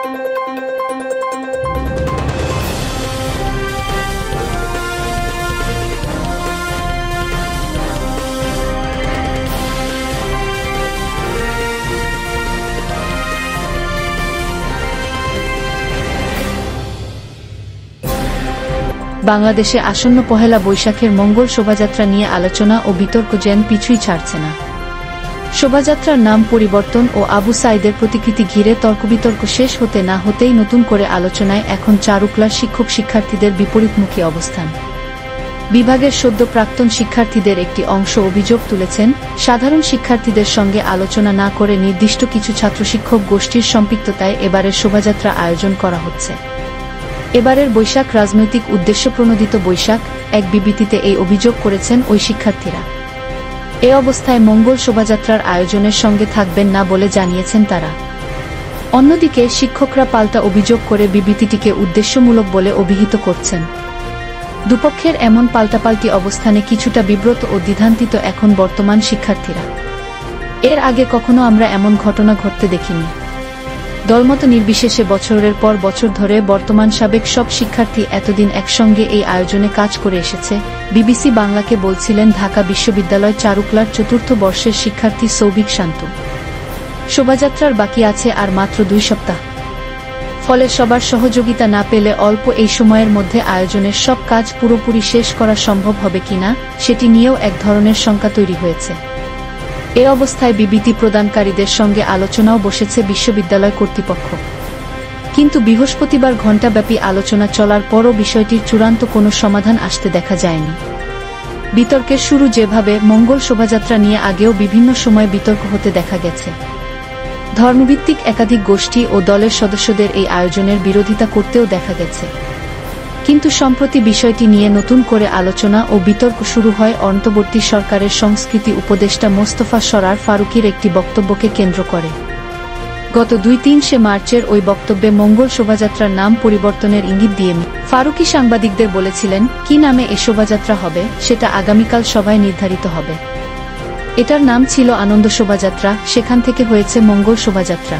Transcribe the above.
বাংলাদেশে আসন্ন পহেলা বৈশাখের মঙ্গল শোভাযাত্রা নিয়ে আলোচনা ও বিতর্ক যেন পিছুই ছাড়ছে না। শোভাযাত্রার নাম পরিবর্তন ও আবু সাঈদের প্রতিকৃতি ঘিরে তর্কবিতর্ক শেষ হতে না হতেই নতুন করে আলোচনায় এখন চারুকলার শিক্ষক-শিক্ষার্থীদের বিপরীতমুখী অবস্থান। বিভাগের সদ্য প্রাক্তন শিক্ষার্থীদের একটি অংশ অভিযোগ তুলেছেন, সাধারণ শিক্ষার্থীদের সঙ্গে আলোচনা না করে নির্দিষ্ট কিছু ছাত্র-শিক্ষক গোষ্ঠীর সম্পৃক্ততায় এবারের শোভাযাত্রা আয়োজন করা হচ্ছে। এবারের বৈশাখ রাজনৈতিক উদ্দেশ্যপ্রণোদিত বৈশাখ, এক বিবৃতিতে এই অভিযোগ করেছেন ওই শিক্ষার্থীরা। এ অবস্থায় মঙ্গল শোভাযাত্রার আয়োজনের সঙ্গে থাকবেন না বলে জানিয়েছেন তারা। অন্যদিকে শিক্ষকরা পাল্টা অভিযোগ করে বিবৃতিটিকে উদ্দেশ্যমূলক বলে অভিহিত করছেন। দুপক্ষের এমন পাল্টাপাল্টি অবস্থানে কিছুটা বিব্রত ও দ্বিধান্বিত এখন বর্তমান শিক্ষার্থীরা। এর আগে কখনো আমরা এমন ঘটনা ঘটতে দেখিনি। দলমত নির্বিশেষে বছরের পর বছর ধরে বর্তমান সাবেক সব শিক্ষার্থী এতদিন একসঙ্গে এই আয়োজনে কাজ করে এসেছে, বিবিসি বাংলাকে বলছিলেন ঢাকা বিশ্ববিদ্যালয় চারুকলার চতুর্থ বর্ষের শিক্ষার্থী সৌভিক শান্তু। শোভাযাত্রার বাকি আছে আর মাত্র 2 সপ্তাহ। ফলে সবার সহযোগিতা না পেলে অল্প এই সময়ের মধ্যে আয়োজনের সব কাজ পুরোপুরি শেষ করা সম্ভব হবে কিনা সেটি নিয়েও এক ধরনের শঙ্কা তৈরি হয়েছে। এ অবস্থায় বিবৃতি প্রদানকারীদের সঙ্গে আলোচনাও বসেছে বিশ্ববিদ্যালয় কর্তৃপক্ষ। কিন্তু বৃহস্পতিবার ঘণ্টাব্যাপী আলোচনা চলার পরও বিষয়টির চূড়ান্ত কোনো সমাধান আসতে দেখা যায়নি। বিতর্কের শুরু যেভাবে, মঙ্গল শোভাযাত্রা নিয়ে আগেও বিভিন্ন সময় বিতর্ক হতে দেখা গেছে। ধর্মভিত্তিক একাধিক গোষ্ঠী ও দলের সদস্যদের এই আয়োজনের বিরোধিতা করতেও দেখা গেছে। কিন্তু সম্প্রতি বিষয়টি নিয়ে নতুন করে আলোচনা ও বিতর্ক শুরু হয় অন্তর্বর্তী সরকারের সংস্কৃতি উপদেষ্টা মোস্তফা সরয়ার ফারুকীর একটি বক্তব্যকে কেন্দ্র করে। গত 2-3 মার্চের ওই বক্তব্যে মঙ্গল শোভাযাত্রার নাম পরিবর্তনের ইঙ্গিত দিয়ে ফারুকী সাংবাদিকদের বলেছিলেন, কি নামে এ শোভাযাত্রা হবে সেটা আগামীকাল সভায় নির্ধারিত হবে। এটার নাম ছিল আনন্দ শোভাযাত্রা, সেখান থেকে হয়েছে মঙ্গল শোভাযাত্রা।